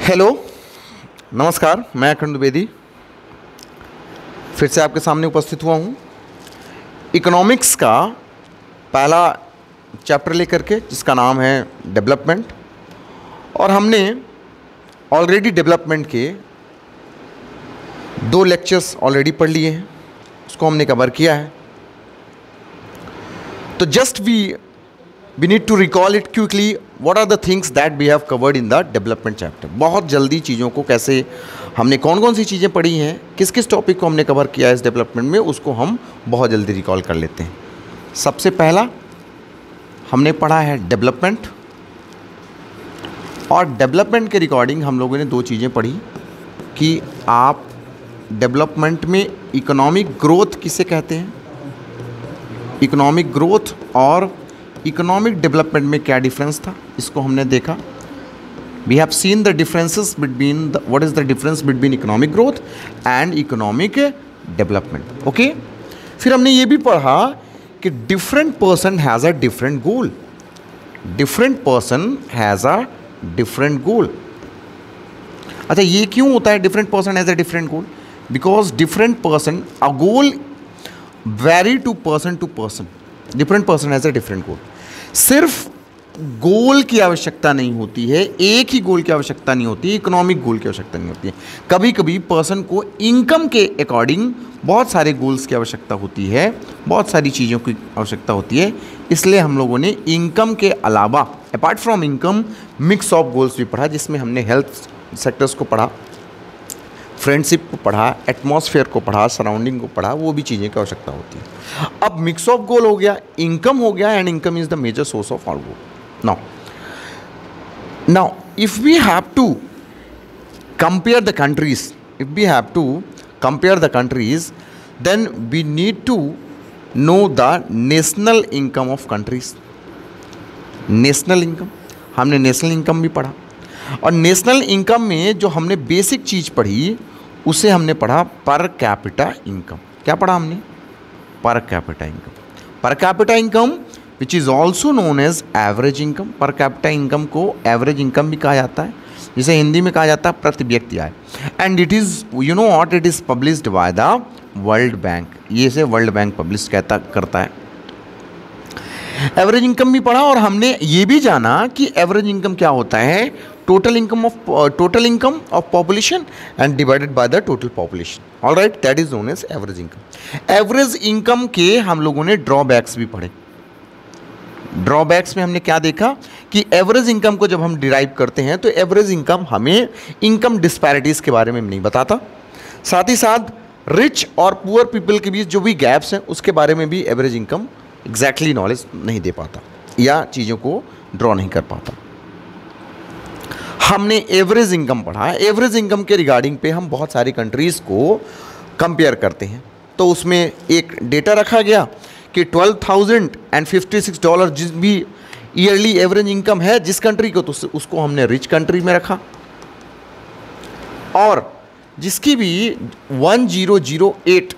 Hello, नमस्कार। मैं अखंड द्विवेदी फिर से आपके सामने उपस्थित हुआ हूँ इकोनॉमिक्स का पहला चैप्टर लेकर के, जिसका नाम है डेवलपमेंट। और हमने ऑलरेडी डेवलपमेंट के 2 लेक्चर्स ऑलरेडी पढ़ लिए हैं, उसको हमने कवर किया है। तो just we need to recall it quickly what are the things that we have covered in the development chapter। बहुत जल्दी चीज़ों को कैसे हमने कौन कौन सी चीज़ें पढ़ी हैं, किस किस टॉपिक को हमने कवर किया है इस डेवलपमेंट में, उसको हम बहुत जल्दी रिकॉल कर लेते हैं। सबसे पहला हमने पढ़ा है डेवलपमेंट, और डेवलपमेंट के रिकॉर्डिंग हम लोगों ने 2 चीज़ें पढ़ी कि आप डेवलपमेंट में इकोनॉमिक ग्रोथ किसे कहते हैं, इकोनॉमिक ग्रोथ और इकोनॉमिक डेवलपमेंट में क्या डिफरेंस था, इसको हमने देखा। We have seen the differences between what is the difference between economic growth and economic development. Okay, फिर हमने ये भी पढ़ा कि different person has a different goal, different person has a different goal. अच्छा, ये क्यों होता है different person has a different goal? Because different person a goal vary to person, different person has a different गोल। सिर्फ गोल की आवश्यकता नहीं होती है, एक ही गोल की आवश्यकता नहीं होती, इकोनॉमिक गोल की आवश्यकता नहीं होती है। कभी कभी पर्सन को इनकम के अकॉर्डिंग बहुत सारे गोल्स की आवश्यकता होती है, बहुत सारी चीज़ों की आवश्यकता होती है। इसलिए हम लोगों ने इनकम के अलावा, apart from income, mix of goals भी पढ़ा, जिसमें हमने हेल्थ सेक्टर्स को पढ़ा, फ्रेंडशिप को पढ़ा, एटमॉस्फेयर को पढ़ा, सराउंडिंग को पढ़ा, वो भी चीज़ें की आवश्यकता होती है। अब मिक्स ऑफ गोल हो गया, इनकम हो गया, and income is the major source of all goal. Now if we have to compare the countries, then we need to know the national income of countries. National income, हमने national income भी पढ़ा, और national income में जो हमने basic चीज़ पढ़ी उसे हमने पढ़ा पर कैपिटा इनकम। क्या पढ़ा हमने? Per capita income. Per capita income which is also known as average income. Per capita income को एवरेज इनकम भी कहा जाता है, जिसे हिंदी में कहा जाता है प्रति व्यक्ति आय। And it is, you know what, it is published by the world bank. ये से वर्ल्ड बैंक पब्लिश करता है। एवरेज इनकम भी पढ़ा, और हमने ये भी जाना कि एवरेज इनकम क्या होता है, total income of population and divided by the total population. Alright, that is known as average income. Average income के हम लोगों ने ड्रॉबैक्स भी पढ़े। ड्रॉबैक्स में हमने क्या देखा कि एवरेज इनकम को जब हम डिराइव करते हैं तो एवरेज इनकम हमें इनकम डिस्पैरिटीज़ के बारे में नहीं बताता, साथ ही साथ रिच और पुअर पीपल के बीच जो भी गैप्स हैं उसके बारे में भी एवरेज इनकम एग्जैक्टली नॉलेज नहीं दे पाता या चीज़ों को ड्रॉ नहीं कर पाता। हमने एवरेज इनकम पढ़ा। एवरेज इनकम के रिगार्डिंग पे हम बहुत सारी कंट्रीज़ को कंपेयर करते हैं, तो उसमें एक डेटा रखा गया कि $12,056 जिस भी ईयरली एवरेज इनकम है जिस कंट्री को, तो उसको हमने रिच कंट्री में रखा, और जिसकी भी $1008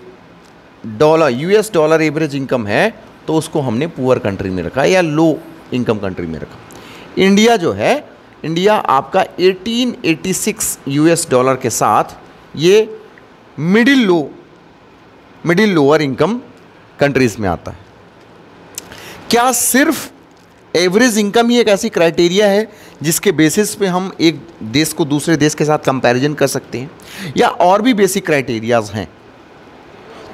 US डॉलर एवरेज इनकम है तो उसको हमने पुअर कंट्री में रखा या लो इनकम कंट्री में रखा। इंडिया जो है, इंडिया आपका 1886 US डॉलर के साथ ये मिडिल लोअर इनकम कंट्रीज में आता है। क्या सिर्फ एवरेज इनकम ही एक ऐसी क्राइटेरिया है जिसके बेसिस पे हम एक देश को दूसरे देश के साथ कंपैरिजन कर सकते हैं, या और भी बेसिक क्राइटेरियाज हैं?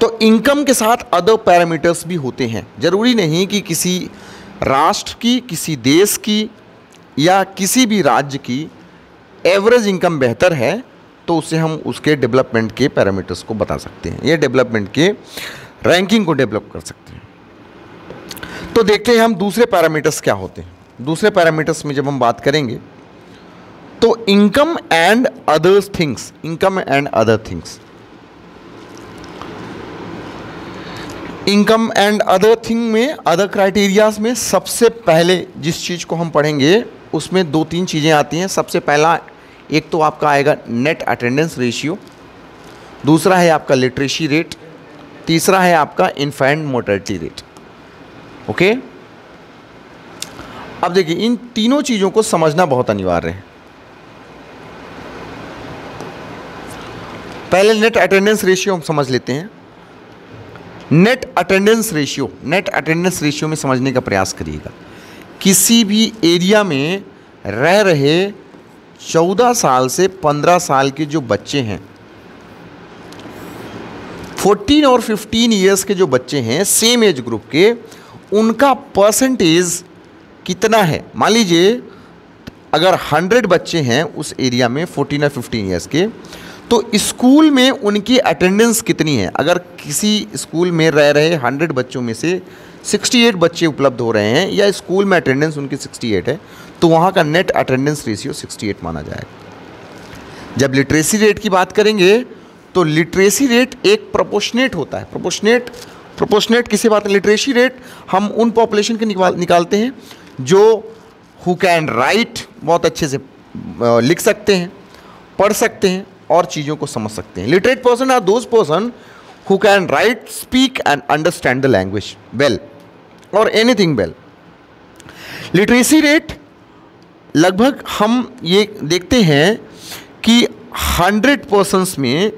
तो इनकम के साथ अदर पैरामीटर्स भी होते हैं। ज़रूरी नहीं कि किसी राष्ट्र की, किसी देश की या किसी भी राज्य की एवरेज इनकम बेहतर है तो उससे हम उसके डेवलपमेंट के पैरामीटर्स को बता सकते हैं, या डेवलपमेंट के रैंकिंग को डेवलप कर सकते हैं। तो देखते हैं हम दूसरे पैरामीटर्स क्या होते हैं। दूसरे पैरामीटर्स में जब हम बात करेंगे तो income and other things, income and other things, income and other thing में, अदर क्राइटेरियाज में सबसे पहले जिस चीज़ को हम पढ़ेंगे उसमें 2-3 चीज़ें आती हैं। सबसे पहला एक तो आपका आएगा नेट अटेंडेंस रेशियो, दूसरा है आपका लिटरेसी रेट, तीसरा है आपका इन्फेंट मोर्टेलिटी रेट। ओके, अब देखिए इन तीनों चीज़ों को समझना बहुत अनिवार्य है। पहले नेट अटेंडेंस रेशियो हम समझ लेते हैं। नेट अटेंडेंस रेशियो में समझने का प्रयास करिएगा। किसी भी एरिया में रह रहे 14 साल से 15 साल के जो बच्चे हैं, 14 और 15 इयर्स के जो बच्चे हैं सेम एज ग्रुप के, उनका परसेंटेज कितना है। मान लीजिए अगर 100 बच्चे हैं उस एरिया में 14 या 15 इयर्स के, तो स्कूल में उनकी अटेंडेंस कितनी है। अगर किसी स्कूल में रह रहे 100 बच्चों में से 68 बच्चे उपलब्ध हो रहे हैं या स्कूल में अटेंडेंस उनकी 68 है, तो वहाँ का नेट अटेंडेंस रेशियो 68 माना जाएगा। जब लिटरेसी रेट की बात करेंगे तो लिटरेसी रेट एक प्रोपोर्शनेट होता है। प्रोपोर्शनेट किसे बात है? लिटरेसी रेट हम उन पॉपुलेशन के निकालते हैं जो हु कैन राइट, बहुत अच्छे से लिख सकते हैं, पढ़ सकते हैं और चीज़ों को समझ सकते हैं। Literate person are those person who can write, speak and understand the language well और एनीथिंग वेल। लिटरेसी रेट लगभग हम ये देखते हैं कि 100 पर्सन्स में,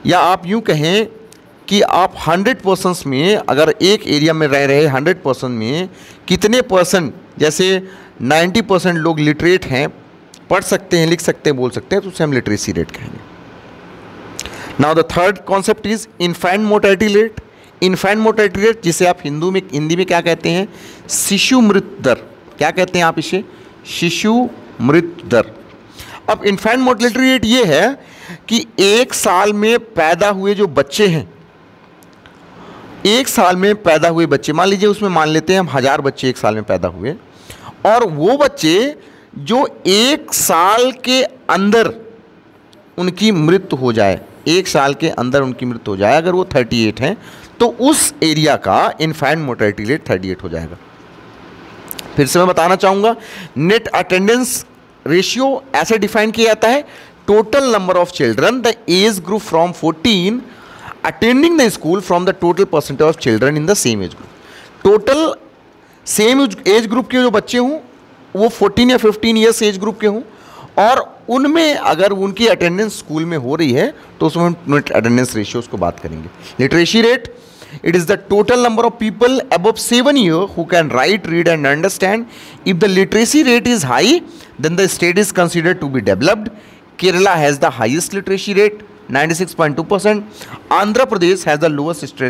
या आप यूँ कहें कि आप 100 पर्सन्स में अगर एक एरिया में रह रहे 100 पर्सन में कितने पर्सन, जैसे 90% लोग लिटरेट हैं, पढ़ सकते हैं, लिख सकते हैं, बोल सकते हैं, तो उसे हम लिटरेसी रेट कहेंगे। Now the third concept is infant mortality rate. Infant mortality rate जिसे आप हिंदी में क्या कहते हैं? शिशु मृत्यु दर। क्या कहते हैं आप इसे? शिशु मृत्यु दर। अब इन्फेंट मोर्टेलिटी रेट ये है कि एक साल में पैदा हुए जो बच्चे हैं, एक साल में पैदा हुए बच्चे, मान लीजिए उसमें मान लेते हैं हम 1000 बच्चे एक साल में पैदा हुए, और वो बच्चे जो एक साल के अंदर उनकी मृत्यु हो जाए, एक साल के अंदर उनकी मृत्यु हो जाए, अगर वो 38 हैं तो उस एरिया का इन्फेंट मोर्टेलिटी रेट 38 हो जाएगा। फिर से मैं बताना चाहूँगा, नेट अटेंडेंस रेशियो ऐसे डिफाइन किया जाता है, total number of children the age group from 14 attending the school from the total percentage of children in the same age group. Total same age group के जो बच्चे हों वो 14 या 15 ईयर्स एज ग्रुप के हों, और उनमें अगर उनकी अटेंडेंस स्कूल में हो रही है तो उसमें हम नेट अटेंडेंस रेशियो को बात करेंगे। Literacy rate, it is the total number of people above 7 years who can write, read and understand. If the literacy rate is high, then the state is considered to be developed. Kerala has the highest literacy rate, 96.2%. Andhra Pradesh has the lowest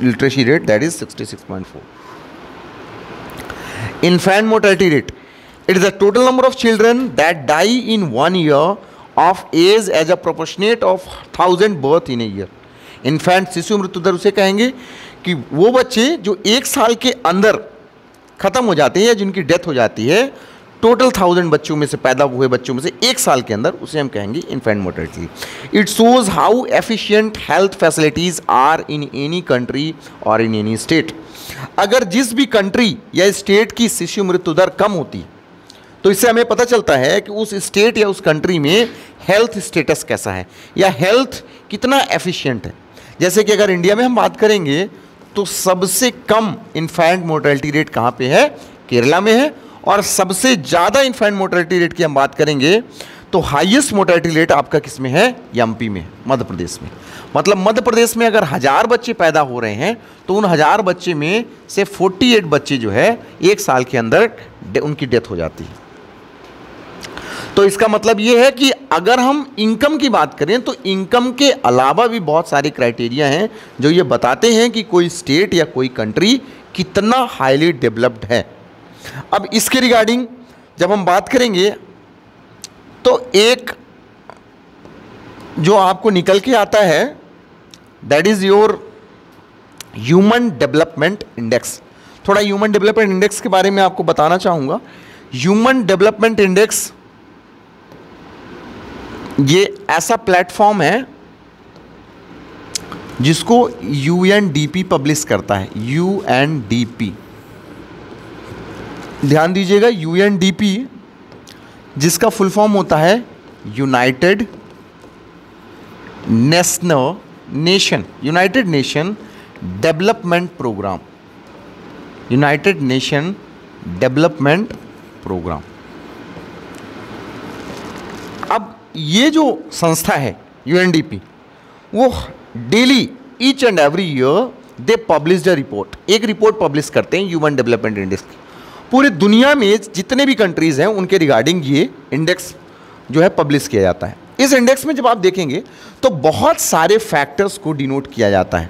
literacy rate, that is 66.4. Infant mortality rate, it is the total number of children that die in 1 year of age as a proportionate of 1000 birth in a year. Infant शिशु मृत्यु दर उसे कहेंगे कि वो बच्चे जो एक साल के अंदर ख़त्म हो जाते हैं या जिनकी डेथ हो जाती है, टोटल 1000 बच्चों में से, पैदा हुए बच्चों में से एक साल के अंदर, उसे हम कहेंगे infant mortality. It shows how efficient health facilities are in any country और इन एनी स्टेट। अगर जिस भी कंट्री या स्टेट की शिशु मृत्यु दर कम होती तो इससे हमें पता चलता है कि उस स्टेट या उस कंट्री में हेल्थ स्टेटस कैसा है या हेल्थ कितना एफिशिएंट है। जैसे कि अगर इंडिया में हम बात करेंगे तो सबसे कम इन्फेंट मोर्टेलिटी रेट कहाँ पे है? केरला में है। और सबसे ज़्यादा इन्फेंट मोर्टेलिटी रेट की हम बात करेंगे तो हाईएस्ट मोर्टेलिटी रेट आपका किस में है? एमपी में, मध्य प्रदेश में। मतलब मध्य प्रदेश में अगर 1000 बच्चे पैदा हो रहे हैं तो उन 1000 बच्चे में से 48 बच्चे जो है एक साल के अंदर उनकी डेथ हो जाती है। तो इसका मतलब ये है कि अगर हम इनकम की बात करें तो इनकम के अलावा भी बहुत सारे क्राइटेरिया हैं जो ये बताते हैं कि कोई स्टेट या कोई कंट्री कितना हाईली डेवलप्ड है। अब इसके रिगार्डिंग जब हम बात करेंगे तो एक जो आपको निकल के आता है that is your human development index. थोड़ा ह्यूमन डेवलपमेंट इंडेक्स के बारे में आपको बताना चाहूँगा। ह्यूमन डेवलपमेंट इंडेक्स ये ऐसा प्लेटफॉर्म है जिसको यूएनडीपी पब्लिश करता है। यूएनडीपी, ध्यान दीजिएगा, यूएनडीपी जिसका फुल फॉर्म होता है united nation development program. United nation development program. अब ये जो संस्था है यूएनडीपी, वो daily each and every year they publish the report, एक रिपोर्ट पब्लिश करते हैं ह्यूमन डेवलपमेंट इंडेक्स की। पूरी दुनिया में जितने भी कंट्रीज़ हैं उनके रिगार्डिंग ये इंडेक्स जो है पब्लिश किया जाता है। इस इंडेक्स में जब आप देखेंगे तो बहुत सारे फैक्टर्स को डिनोट किया जाता है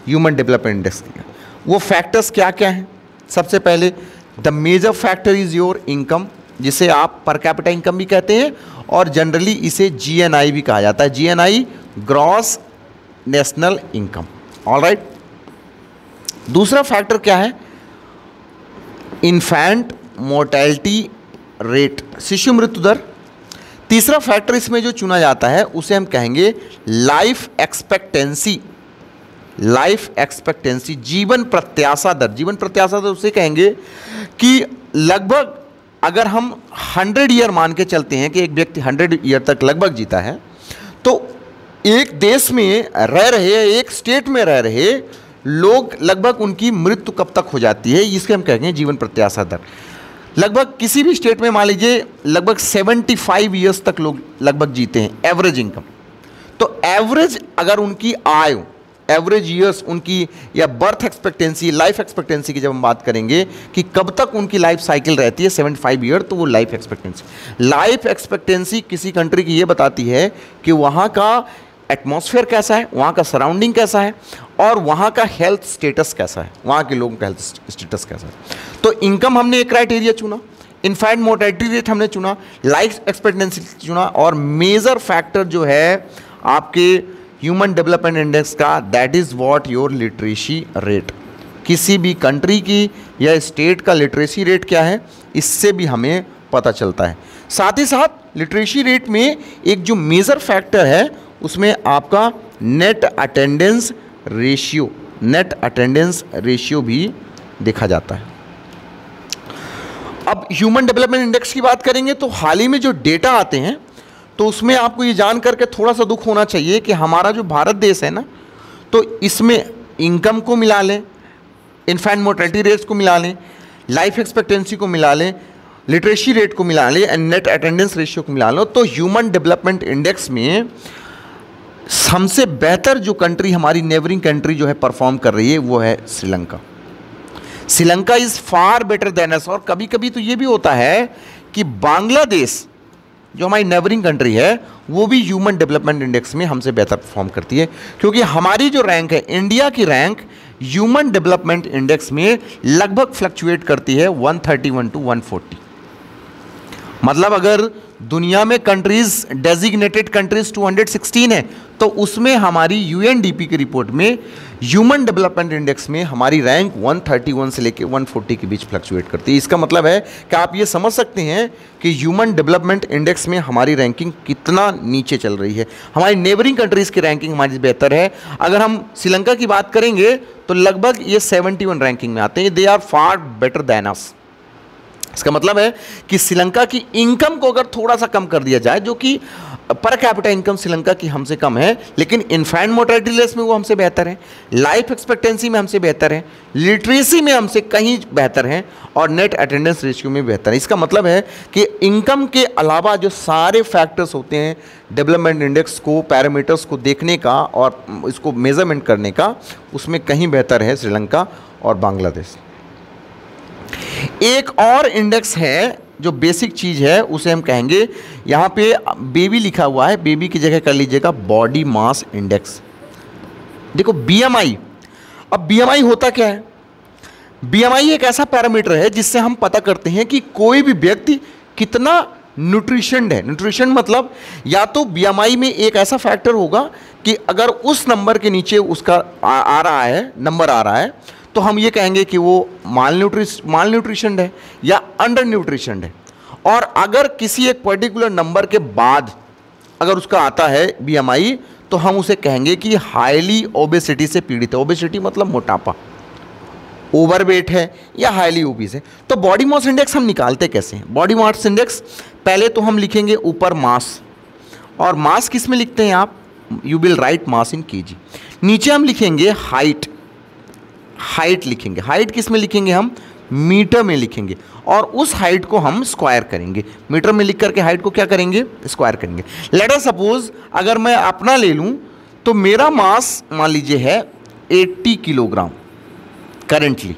ह्यूमन डेवलपमेंट इंडेक्स के। वो फैक्टर्स क्या क्या हैं? सबसे पहले the major factor is your income, जिसे आप पर कैपिटा इनकम भी कहते हैं और जनरली इसे जीएनआई भी कहा जाता है, GNI gross national income. Alright, दूसरा फैक्टर क्या है? इन्फेंट मोर्टेलिटी रेट, शिशु मृत्यु दर। तीसरा फैक्टर इसमें जो चुना जाता है उसे हम कहेंगे लाइफ एक्सपेक्टेंसी, लाइफ एक्सपेक्टेंसी, जीवन प्रत्याशा दर। जीवन प्रत्याशा दर उसे कहेंगे कि लगभग अगर हम 100 ईयर मान के चलते हैं कि एक व्यक्ति 100 ईयर तक लगभग जीता है, तो एक देश में रह रहे, एक स्टेट में रह रहे लोग लगभग उनकी मृत्यु कब तक हो जाती है, इसके हम कहेंगे जीवन प्रत्याशा दर। लगभग किसी भी स्टेट में मान लीजिए लगभग 75 ईयर्स तक लोग लगभग जीते हैं, एवरेज इनकम। तो एवरेज अगर उनकी आयु, एवरेज ईयर्स उनकी, या बर्थ एक्सपेक्टेंसी, लाइफ एक्सपेक्टेंसी की जब हम बात करेंगे कि कब तक उनकी लाइफ साइकिल रहती है 75 ईयर, तो वो लाइफ एक्सपेक्टेंसी। लाइफ एक्सपेक्टेंसी किसी कंट्री की ये बताती है कि वहाँ का एटमॉस्फेयर कैसा है, वहाँ का सराउंडिंग कैसा है और वहाँ का हेल्थ स्टेटस कैसा है, वहाँ के लोगों का हेल्थ स्टेटस कैसा है। तो इनकम हमने एक क्राइटेरिया चुना, इनफैक्ट मोर्टेलिटी रेट हमने चुना, लाइफ एक्सपेक्टेंसी चुना, और मेजर फैक्टर जो है आपके ह्यूमन डेवलपमेंट इंडेक्स का, that is what your literacy rate. किसी भी कंट्री की या स्टेट का लिटरेसी रेट क्या है, इससे भी हमें पता चलता है। साथ ही साथ लिटरेसी रेट में एक जो मेजर फैक्टर है उसमें आपका net attendance ratio, net attendance ratio भी देखा जाता है। अब ह्यूमन डेवलपमेंट इंडेक्स की बात करेंगे तो हाल ही में जो डेटा आते हैं तो उसमें आपको ये जान करके थोड़ा सा दुख होना चाहिए कि हमारा जो भारत देश है ना, तो इसमें इनकम को मिला लें, इन्फेंट मोर्टेलिटी रेट्स को मिला लें, लाइफ एक्सपेक्टेंसी को मिला लें, लिटरेसी रेट को मिला लें एंड नेट अटेंडेंस रेशियो को मिला लें, तो ह्यूमन डेवलपमेंट इंडेक्स में हमसे बेहतर जो कंट्री, हमारी नेबरिंग कंट्री जो है परफॉर्म कर रही है वो है Sri Lanka. Sri Lanka is far better than अस। और कभी कभी तो ये भी होता है कि बांग्लादेश जो हमारी नेबरिंग कंट्री है वो भी ह्यूमन डेवलपमेंट इंडेक्स में हमसे बेहतर परफॉर्म करती है, क्योंकि हमारी जो रैंक है, इंडिया की रैंक ह्यूमन डेवलपमेंट इंडेक्स में लगभग फ्लक्चुएट करती है 131 टू 140। मतलब अगर दुनिया में कंट्रीज, डेजिग्नेटेड कंट्रीज 216 है, तो उसमें हमारी यूएनडीपी की रिपोर्ट में ह्यूमन डेवलपमेंट इंडेक्स में हमारी रैंक 131 से लेकर 140 के बीच फ्लक्चुएट करती है। इसका मतलब है कि आप ये समझ सकते हैं कि ह्यूमन डेवलपमेंट इंडेक्स में हमारी रैंकिंग कितना नीचे चल रही है। हमारी नेबरिंग कंट्रीज़ की रैंकिंग हमारी बेहतर है। अगर हम श्रीलंका की बात करेंगे तो लगभग ये 71 रैंकिंग में आते हैं, they are far better than us. इसका मतलब है कि श्रीलंका की इनकम को अगर थोड़ा सा कम कर दिया जाए, जो कि पर कैपिटा इनकम श्रीलंका की हमसे कम है, लेकिन इन्फेंट मोर्टेलिटी रेट में वो हमसे बेहतर है, लाइफ एक्सपेक्टेंसी में हमसे बेहतर है, लिटरेसी में हमसे कहीं बेहतर है और नेट अटेंडेंस रेशियो में बेहतर है। इसका मतलब है कि इनकम के अलावा जो सारे फैक्टर्स होते हैं डेवलपमेंट इंडेक्स को, पैरामीटर्स को देखने का और इसको मेजरमेंट करने का, उसमें कहीं बेहतर है श्रीलंका और बांग्लादेश। एक और इंडेक्स है जो बेसिक चीज़ है, उसे हम कहेंगे, यहाँ पे बेबी लिखा हुआ है, बेबी की जगह कर लीजिएगा बॉडी मास इंडेक्स। देखो बीएमआई, अब बीएमआई होता क्या है? बीएमआई एक ऐसा पैरामीटर है जिससे हम पता करते हैं कि कोई भी व्यक्ति कितना न्यूट्रिशन्ड है। न्यूट्रिशन मतलब या तो बीएमआई में एक ऐसा फैक्टर होगा कि अगर उस नंबर के नीचे उसका आ रहा है, नंबर आ रहा है, तो हम ये कहेंगे कि वो माल न्यूट्रिशन्ड है या अंडर न्यूट्रिशन्ड है। और अगर किसी एक पर्टिकुलर नंबर के बाद अगर उसका आता है बीएमआई, तो हम उसे कहेंगे कि हाईली ओबेसिटी से पीड़ित है। ओबेसिटी मतलब मोटापा, ओवरवेट है या हाईली ओबीस है। तो बॉडी मास इंडेक्स हम निकालते कैसे हैं? बॉडी मास इंडेक्स पहले तो हम लिखेंगे ऊपर मास, और मास किस में लिखते हैं आप? You will write mass in KG. नीचे हम लिखेंगे हाइट, हाइट लिखेंगे। हाइट किस में लिखेंगे? हम मीटर में लिखेंगे। और उस हाइट को हम स्क्वायर करेंगे, मीटर में लिख करके हाइट को क्या करेंगे, स्क्वायर करेंगे। लेट अस सपोज अगर मैं अपना ले लूँ तो मेरा मास मान लीजिए है 80 किलोग्राम करेंटली,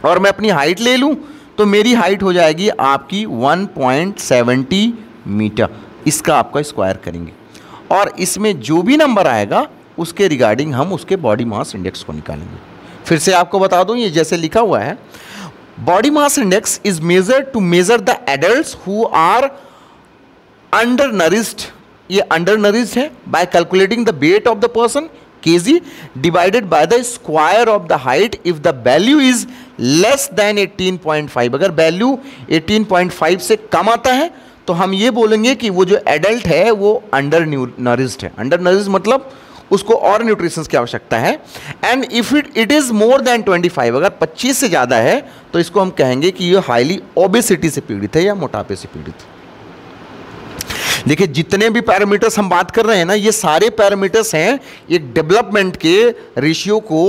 और मैं अपनी हाइट ले लूँ तो मेरी हाइट हो जाएगी आपकी 1.70 मीटर। इसका आपका स्क्वायर करेंगे और इसमें जो भी नंबर आएगा उसके रिगार्डिंग हम उसके बॉडी मास इंडेक्स को निकालेंगे। फिर से आपको बता दूं, ये जैसे लिखा हुआ है, body mass index is measured to measure the adults who are undernourished, ये अंडर नरिश्ड है, by calculating the weight of the person kg divided by the square of the height if the value is less than 18.5। अगर value 18.5 से कम आता है तो हम ये बोलेंगे कि वो जो एडल्ट है वो अंडर नरिश्ड है। अंडर नरिश्ड मतलब उसको और न्यूट्रिशंस की आवश्यकता है। And if it is more than 25, अगर 25 से ज़्यादा है तो इसको हम कहेंगे कि ये हाईली ओबेसिटी से पीड़ित है या मोटापे से पीड़ित है। देखिए जितने भी पैरामीटर्स हम बात कर रहे हैं ना, ये सारे पैरामीटर्स हैं एक डेवलपमेंट के रेशियो को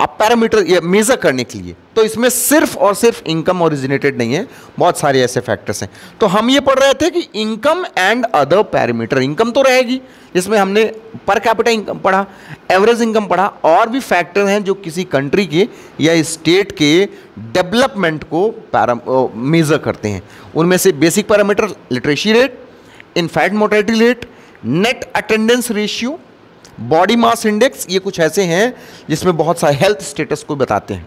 अब पैरामीटर मेजर करने के लिए। तो इसमें सिर्फ और सिर्फ इनकम ओरिजिनेटेड नहीं है, बहुत सारे ऐसे फैक्टर्स हैं। तो हम ये पढ़ रहे थे कि income and other parameter, income तो रहेगी, इसमें हमने पर कैपिटा इनकम पढ़ा, एवरेज इनकम पढ़ा, और भी फैक्टर हैं जो किसी कंट्री के या स्टेट के डेवलपमेंट को मेजर करते हैं। उनमें से basic parameter literacy rate, इनफैंट mortality rate, net attendance ratio, body mass index, ये कुछ ऐसे हैं जिसमें बहुत सारे हेल्थ स्टेटस को बताते हैं।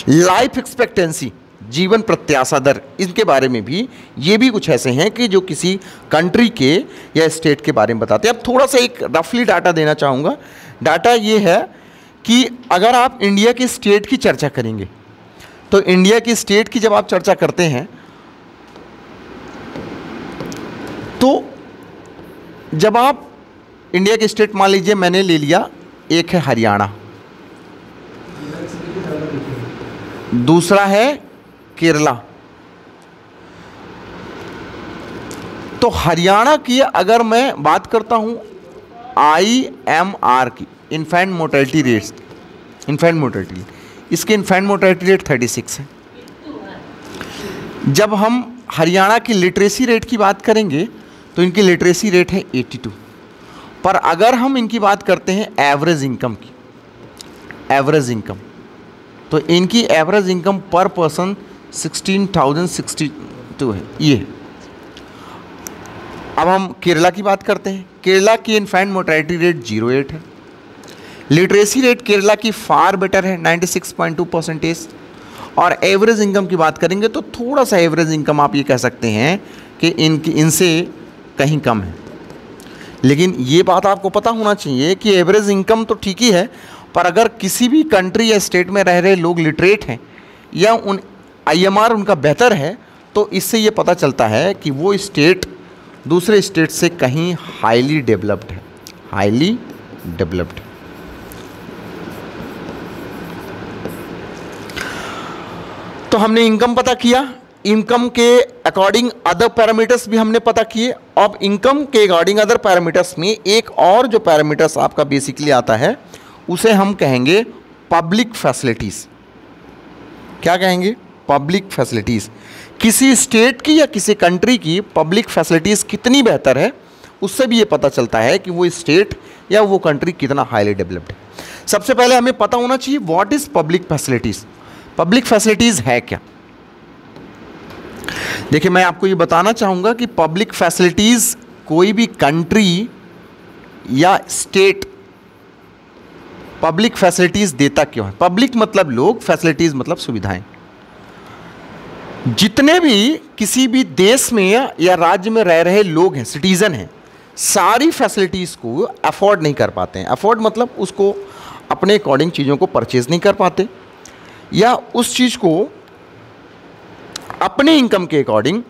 लाइफ एक्सपेक्टेंसी, जीवन प्रत्याशा दर, इनके बारे में भी ये भी कुछ ऐसे हैं कि जो किसी कंट्री के या स्टेट के बारे में बताते हैं। अब थोड़ा सा एक रफली डाटा देना चाहूँगा। डाटा ये है कि अगर आप इंडिया के स्टेट की चर्चा करेंगे तो इंडिया की स्टेट की जब आप चर्चा करते हैं तो जब आप इंडिया के स्टेट मान लीजिए मैंने ले लिया, एक है हरियाणा, दूसरा है केरला। तो हरियाणा की अगर मैं बात करता हूं IMR की, infant mortality rates, infant mortality, इसके इन्फेंट मोर्टेलिटी रेट 36 है। जब हम हरियाणा की लिटरेसी रेट की बात करेंगे तो इनकी लिटरेसी रेट है 82। पर अगर हम इनकी बात करते हैं एवरेज इनकम की, एवरेज इनकम, तो इनकी एवरेज इनकम पर पर्सन 16,062 है ये। अब हम केरला की बात करते हैं। केरला की इन्फेंट मोर्टेलिटी रेट 0.8 है। लिटरेसी रेट केरला की फार बेटर है 96.2%। और एवरेज इनकम की बात करेंगे तो थोड़ा सा एवरेज इनकम आप ये कह सकते हैं कि इनसे कहीं कम है। लेकिन ये बात आपको पता होना चाहिए कि एवरेज इनकम तो ठीक ही है, पर अगर किसी भी कंट्री या स्टेट में रह रहे लोग लिटरेट हैं या उन IMR उनका बेहतर है तो इससे ये पता चलता है कि वो स्टेट दूसरे स्टेट से कहीं हाईली डेवलप्ड है, हाईली डेवलप्ड। तो हमने इनकम पता किया, इनकम के अकॉर्डिंग अदर पैरामीटर्स भी हमने पता किए। अब इनकम के अकॉर्डिंग अदर पैरामीटर्स में एक और जो पैरामीटर्स आपका बेसिकली आता है उसे हम कहेंगे पब्लिक फैसिलिटीज़। क्या कहेंगे? Public facilities. किसी स्टेट की या किसी कंट्री की पब्लिक फैसिलिटीज़ कितनी बेहतर है उससे भी ये पता चलता है कि वो स्टेट या वो कंट्री कितना हाईली डेवलप्ड है। सबसे पहले हमें पता होना चाहिए what is public facilities. Public facilities है क्या? देखिए मैं आपको ये बताना चाहूँगा कि पब्लिक फैसिलिटीज़ कोई भी कंट्री या स्टेट पब्लिक फैसिलिटीज़ देता क्यों है? पब्लिक मतलब लोग, फैसिलिटीज़ मतलब सुविधाएं। जितने भी किसी भी देश में या राज्य में रह रहे लोग हैं, सिटीज़न हैं, सारी फैसिलिटीज़ को अफोर्ड नहीं कर पाते हैं। अफोर्ड मतलब उसको अपने अकॉर्डिंग चीज़ों को परचेज नहीं कर पाते या उस चीज़ को अपने इनकम के अकॉर्डिंग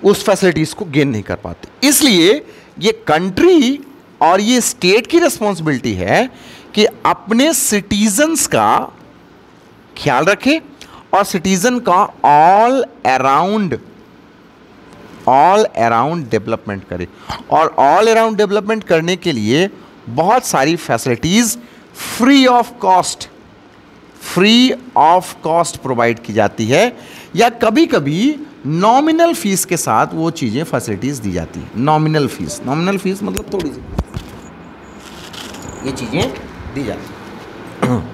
उस फैसिलिटीज़ को गेन नहीं कर पाते। इसलिए ये कंट्री और ये स्टेट की रिस्पॉन्सिबिलिटी है कि अपने सिटीजन्स का ख्याल रखे और सिटीजन का ऑल अराउंड डेवलपमेंट करे। और ऑल अराउंड डेवलपमेंट करने के लिए बहुत सारी facilities free of free of cost provide की जाती है, या कभी कभी नॉमिनल फीस के साथ वो चीज़ें फैसिलिटीज़ दी जाती है। नॉमिनल फीस मतलब थोड़ी सी ये चीज़ें दी जाती हैं।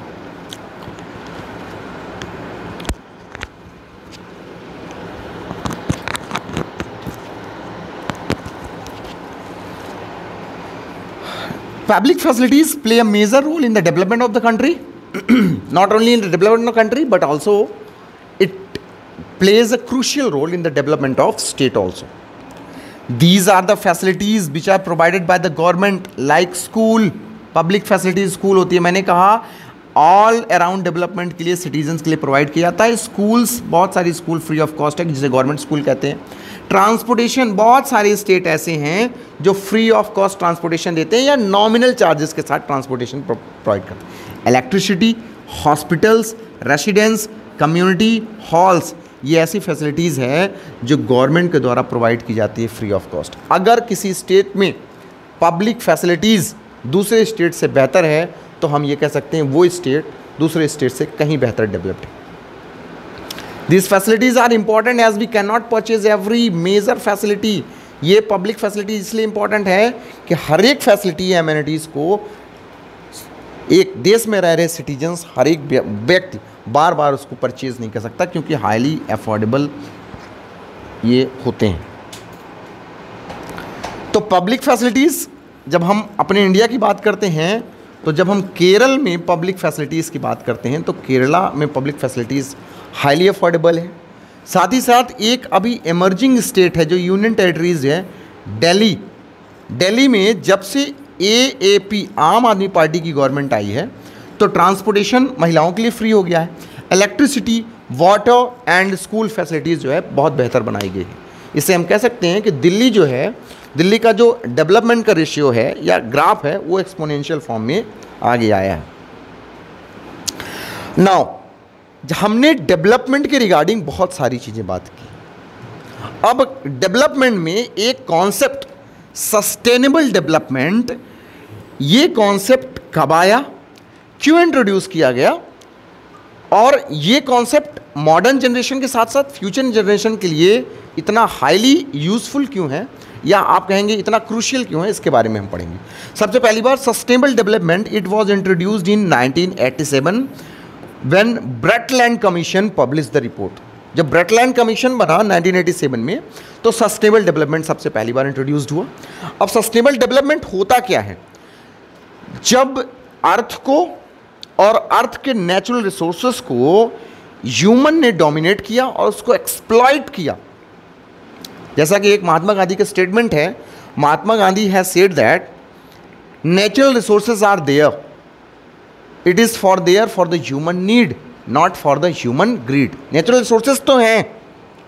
Public facilities play a major role in the development of the country. Not only in the development of the country, but also it plays a crucial role in the development of state also. These are the facilities which are provided by the government, like school. Public facilities school होती है, मैंने कहा all around development के लिए, citizens के लिए provide किया जाता है। स्कूल्स, बहुत सारी स्कूल फ्री ऑफ कॉस्ट है जिसे गवर्नमेंट स्कूल कहते हैं। ट्रांसपोर्टेशन, बहुत सारे स्टेट ऐसे हैं जो फ्री ऑफ कॉस्ट ट्रांसपोर्टेशन देते हैं या नॉमिनल चार्जेस के साथ ट्रांसपोर्टेशन प्रोवाइड करते हैं। Electricity, hospitals, residence, community halls, ये ऐसी फैसिलिटीज़ है जो गवर्नमेंट के द्वारा प्रोवाइड की जाती है फ्री ऑफ कॉस्ट। अगर किसी स्टेट में पब्लिक फैसिलिटीज़ दूसरे स्टेट से बेहतर है तो हम ये कह सकते हैं वो स्टेट दूसरे स्टेट से कहीं बेहतर डेवलप्ड है। These facilities are important as we cannot purchase every major facility. ये पब्लिक फैसिलिटी इसलिए इंपॉर्टेंट है कि हर एक फैसिलिटी या एमिनिटीज़ को एक देश में रह रहे सिटीजन्स, हर एक व्यक्ति बार बार उसको परचेज नहीं कर सकता, क्योंकि हाईली अफोर्डेबल ये होते हैं। तो पब्लिक फैसिलिटीज़, जब हम अपने इंडिया की बात करते हैं, तो जब हम केरल में पब्लिक फैसिलिटीज़ की बात करते हैं तो केरला में पब्लिक फैसिलिटीज़ हाईली अफोर्डेबल है। साथ ही साथ एक अभी इमर्जिंग स्टेट है जो यूनियन टेरिटरीज़ है, दिल्ली। दिल्ली में जब से AAP आम आदमी पार्टी की गवर्नमेंट आई है तो ट्रांसपोर्टेशन महिलाओं के लिए फ्री हो गया है। Electricity, water and school facilities जो है बहुत बेहतर बनाई गई है। इससे हम कह सकते हैं कि दिल्ली जो है, दिल्ली का जो डेवलपमेंट का रेशियो है या ग्राफ है वो एक्सपोनेंशियल फॉर्म में आगे आया है। नाउ हमने डेवलपमेंट के रिगार्डिंग बहुत सारी चीज़ें बात की। अब डेवलपमेंट में एक कॉन्सेप्ट सस्टेनेबल डेवलपमेंट, ये कॉन्सेप्ट कब आया, क्यों इंट्रोड्यूस किया गया, और ये कॉन्सेप्ट मॉडर्न जनरेशन के साथ साथ फ्यूचर जनरेशन के लिए इतना हाईली यूज़फुल क्यों है, या आप कहेंगे इतना क्रूशियल क्यों है, इसके बारे में हम पढ़ेंगे। सबसे पहली बार sustainable development it was introduced in 1987 when Brundtland commission publish the report. जब ब्रेटलैंड कमीशन बना 1987 में तो सस्टेनेबल डेवलपमेंट सबसे पहली बार इंट्रोड्यूस्ड हुआ। अब सस्टेनेबल डेवलपमेंट होता क्या है, जब अर्थ को और अर्थ के नेचुरल रिसोर्सेस को ह्यूमन ने डोमिनेट किया और उसको एक्सप्लॉइट किया। जैसा कि एक महात्मा गांधी का स्टेटमेंट है, Mahatma Gandhi has said that natural resources are there, it is for there for the human need, not for the human greed. Natural resources तो हैं,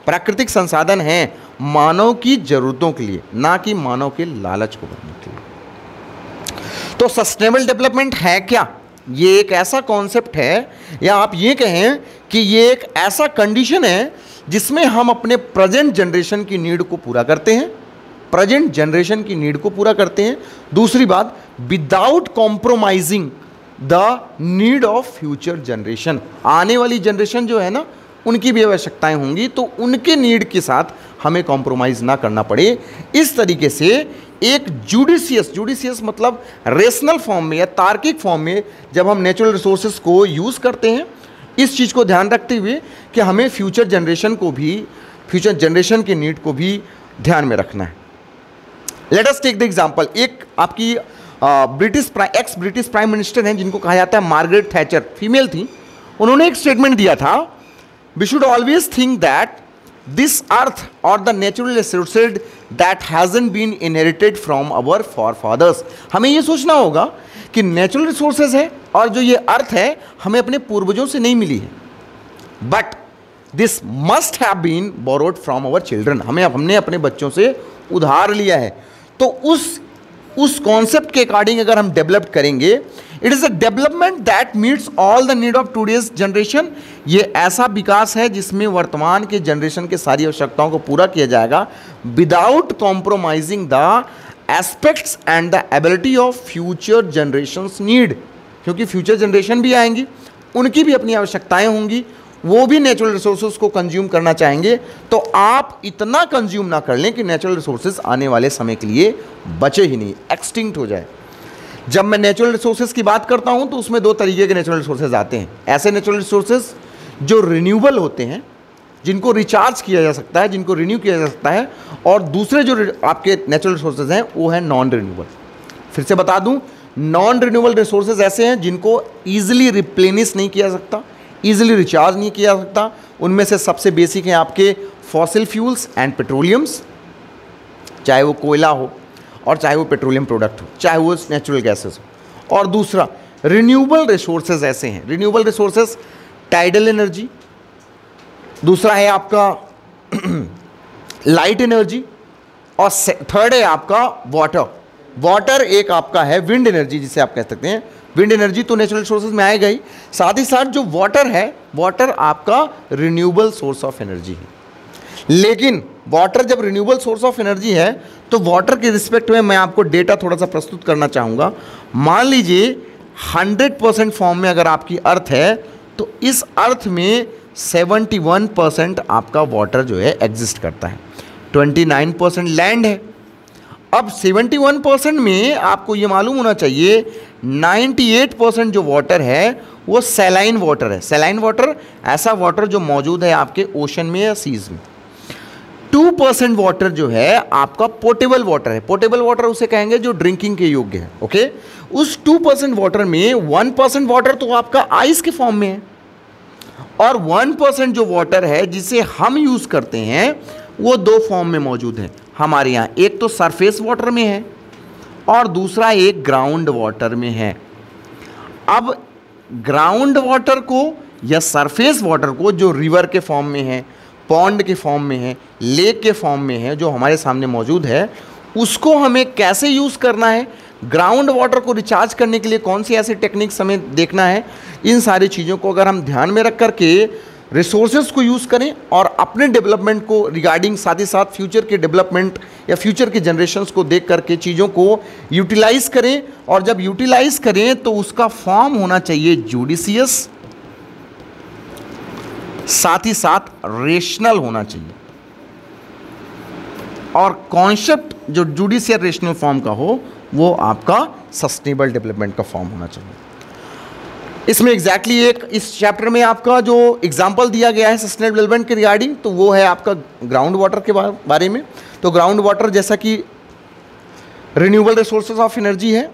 प्राकृतिक संसाधन हैं मानव की ज़रूरतों के लिए, ना कि मानव के लालच को भरने के लिए। तो सस्टेनेबल डेवलपमेंट है क्या, ये एक ऐसा कॉन्सेप्ट है, या आप ये कहें कि ये एक ऐसा कंडीशन है जिसमें हम अपने प्रेजेंट जनरेशन की नीड को पूरा करते हैं, प्रेजेंट जनरेशन की नीड को पूरा करते हैं। दूसरी बात, without compromising the need of future generation. आने वाली जनरेशन जो है ना, उनकी भी आवश्यकताएं होंगी, तो उनके नीड के साथ हमें कॉम्प्रोमाइज़ ना करना पड़े। इस तरीके से एक जुडिशियस मतलब रेशनल फॉर्म में या तार्किक फॉर्म में जब हम नेचुरल रिसोर्सेज को यूज़ करते हैं, इस चीज़ को ध्यान रखते हुए कि हमें फ्यूचर जनरेशन की नीड को भी ध्यान में रखना है। Let us take the example, एक आपकी एक्स ब्रिटिश प्राइम मिनिस्टर हैं जिनको कहा जाता है मार्गरेट थैचर, फीमेल थी। उन्होंने एक स्टेटमेंट दिया था, we should always think that this earth और the natural resources that hasn't been inherited from our forefathers. हमें ये सोचना होगा कि नेचुरल रिसोर्सेज है और जो ये अर्थ है हमें अपने पूर्वजों से नहीं मिली है, but this must have been borrowed from our children. हमने अपने बच्चों से उधार लिया है। तो उस कॉन्सेप्ट के अकॉर्डिंग अगर हम डेवलप करेंगे, it is a development that meets all the need of today's generation. ये ऐसा विकास है जिसमें वर्तमान के जनरेशन के सारी आवश्यकताओं को पूरा किया जाएगा, without compromising the aspects and the ability of future generations need. क्योंकि फ्यूचर जनरेशन भी आएंगी, उनकी भी अपनी आवश्यकताएं होंगी, वो भी नेचुरल रिसोर्सेज को कंज्यूम करना चाहेंगे। तो आप इतना कंज्यूम ना कर लें कि नेचुरल रिसोर्सेज आने वाले समय के लिए बचे ही नहीं, एक्सटिंक्ट हो जाए। जब मैं नेचुरल रिसोर्सेज की बात करता हूं तो उसमें दो तरीके के नेचुरल रिसोर्सेज आते हैं। ऐसे नेचुरल रिसोर्सेज जो रिन्यूएबल होते हैं, जिनको रिचार्ज किया जा सकता है, जिनको रिन्यू किया जा सकता है, और दूसरे जो आपके नेचुरल रिसोर्सेज हैं वो है नॉन रिन्यूएबल। फिर से बता दूं, नॉन रिन्यूएबल रिसोर्सेज ऐसे हैं जिनको ईजिली रिप्लेनिश नहीं किया जा सकता, ईजिली रिचार्ज नहीं किया जा सकता। उनमें से सबसे बेसिक हैं आपके फॉसिल फ्यूल्स एंड पेट्रोलियम्स, चाहे वो कोयला हो और चाहे वो पेट्रोलियम प्रोडक्ट हो, चाहे वो नेचुरल गैसेस हो। और दूसरा रिन्यूएबल रिसोर्सेज ऐसे हैं, रिन्यूएबल रिसोर्सेज टाइडल एनर्जी, दूसरा है आपका लाइट एनर्जी, और थर्ड है आपका वाटर। वाटर एक आपका है विंड एनर्जी, जिसे आप कह सकते हैं। विंड एनर्जी तो नेचुरल रिसोर्सेज में आएगा ही, साथ ही साथ जो वाटर है, वाटर आपका रिन्यूएबल सोर्स ऑफ एनर्जी है। लेकिन वाटर जब रिन्यूएबल सोर्स ऑफ एनर्जी है तो वाटर के रिस्पेक्ट में मैं आपको डेटा थोड़ा सा प्रस्तुत करना चाहूँगा। मान लीजिए 100% फॉर्म में अगर आपकी अर्थ है तो इस अर्थ में 71% आपका वाटर जो है एग्जिस्ट करता है, 29% लैंड है। अब 71% में आपको ये मालूम होना चाहिए 98% जो वाटर है वो सैलाइन वाटर है। सैलाइन वाटर ऐसा वाटर जो मौजूद है आपके ओशन में या सीज में। 2% वाटर जो है आपका पोर्टेबल वाटर है। पोर्टेबल वाटर उसे कहेंगे जो ड्रिंकिंग के योग्य है। ओके, उस 2% वाटर में 1% वाटर तो आपका आइस के फॉर्म में है, और 1% जो वाटर है जिसे हम यूज करते हैं वो दो फॉर्म में मौजूद है हमारे यहाँ। एक तो सरफेस वाटर में है और दूसरा एक ग्राउंड वाटर में है। अब ग्राउंड वाटर को या सरफेस वाटर को जो रिवर के फॉर्म में है, पॉन्ड के फॉर्म में है, लेक के फॉर्म में है, जो हमारे सामने मौजूद है, उसको हमें कैसे यूज़ करना है, ग्राउंड वाटर को रिचार्ज करने के लिए कौन सी ऐसी टेक्निक्स हमें देखना है, इन सारी चीज़ों को अगर हम ध्यान में रख करके रिसोर्सेज को यूज़ करें और अपने डेवलपमेंट को रिगार्डिंग, साथ ही साथ फ्यूचर के डेवलपमेंट या फ्यूचर के जनरेशन्स को देख करके चीज़ों को यूटिलाइज करें। और जब यूटिलाइज करें तो उसका फॉर्म होना चाहिए जुडिशियस, साथ ही साथ रेशनल होना चाहिए। और कॉन्सेप्ट जो जुडिशियल रेशनल फॉर्म का हो वो आपका सस्टेनेबल डेवलपमेंट का फॉर्म होना चाहिए। इसमें एग्जैक्टली एक इस चैप्टर में आपका जो एग्जांपल दिया गया है सस्टेनेबल डेवलपमेंट के रिगार्डिंग, तो वो है आपका ग्राउंड वाटर के बारे में। तो ग्राउंड वाटर जैसा कि रिन्यूएबल रिसोर्सेज ऑफ एनर्जी है,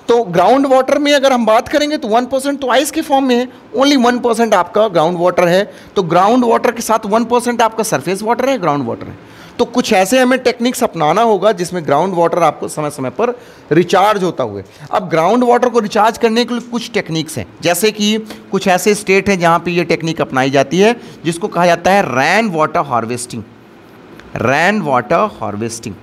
तो ग्राउंड वाटर में अगर हम बात करेंगे तो 1% तो आइस के फॉर्म में है, ओनली 1% आपका ग्राउंड वाटर है। तो ग्राउंड वाटर के साथ 1% आपका सरफेस वाटर है, ग्राउंड वाटर है। तो कुछ ऐसे हमें टेक्निक्स अपनाना होगा जिसमें ग्राउंड वाटर आपको समय समय पर रिचार्ज होता हुए। अब ग्राउंड वाटर को रिचार्ज करने के लिए कुछ टेक्निक्स हैं, जैसे कि कुछ ऐसे स्टेट हैं जहाँ पे ये टेक्निक अपनाई जाती है जिसको कहा जाता है rain water harvesting. Rain water harvesting,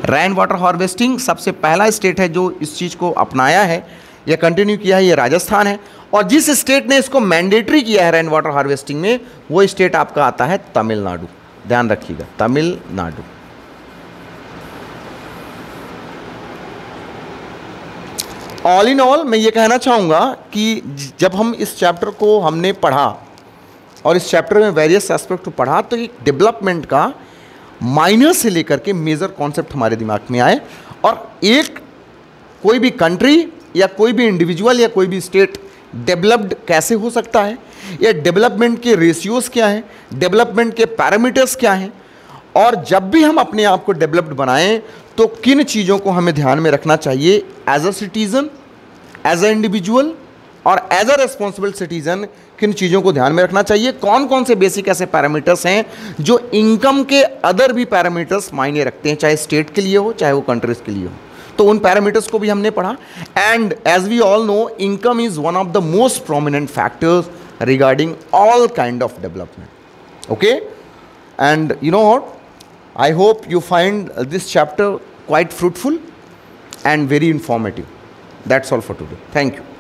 rain water harvesting सबसे पहला स्टेट है जो इस चीज़ को अपनाया है या कंटिन्यू किया है, ये राजस्थान है। और जिस स्टेट ने इसको मैंडेटरी किया है रेन वाटर हार्वेस्टिंग में, वो स्टेट आपका आता है तमिलनाडु। ध्यान रखिएगा, तमिलनाडु। ऑल इन ऑल मैं ये कहना चाहूँगा कि जब हम इस चैप्टर को हमने पढ़ा और इस चैप्टर में वेरियस एस्पेक्ट को पढ़ा, तो एक डेवलपमेंट का माइनर से लेकर के मेजर कॉन्सेप्ट हमारे दिमाग में आए। और एक कोई भी कंट्री या कोई भी इंडिविजुअल या कोई भी स्टेट डेवलप्ड कैसे हो सकता है, या डेवलपमेंट के रेशियोज़ क्या हैं, डेवलपमेंट के पैरामीटर्स क्या हैं, और जब भी हम अपने आप को डेवलप्ड बनाएं तो किन चीज़ों को हमें ध्यान में रखना चाहिए as a citizen, as a individual और एज अ रेस्पॉन्सिबल सिटीज़न, किन चीज़ों को ध्यान में रखना चाहिए, कौन कौन से बेसिक ऐसे पैरामीटर्स हैं जो इनकम के अदर भी पैरामीटर्स मायने रखते हैं, चाहे स्टेट के लिए हो चाहे वो कंट्रीज़ के लिए हो। तो उन पैरामीटर्स को भी हमने पढ़ा। And as we all know, income is one of the most prominent factors regarding all kind of development. Okay, and you know what, I hope you find this chapter quite fruitful and very informative. That's all for today. Thank you.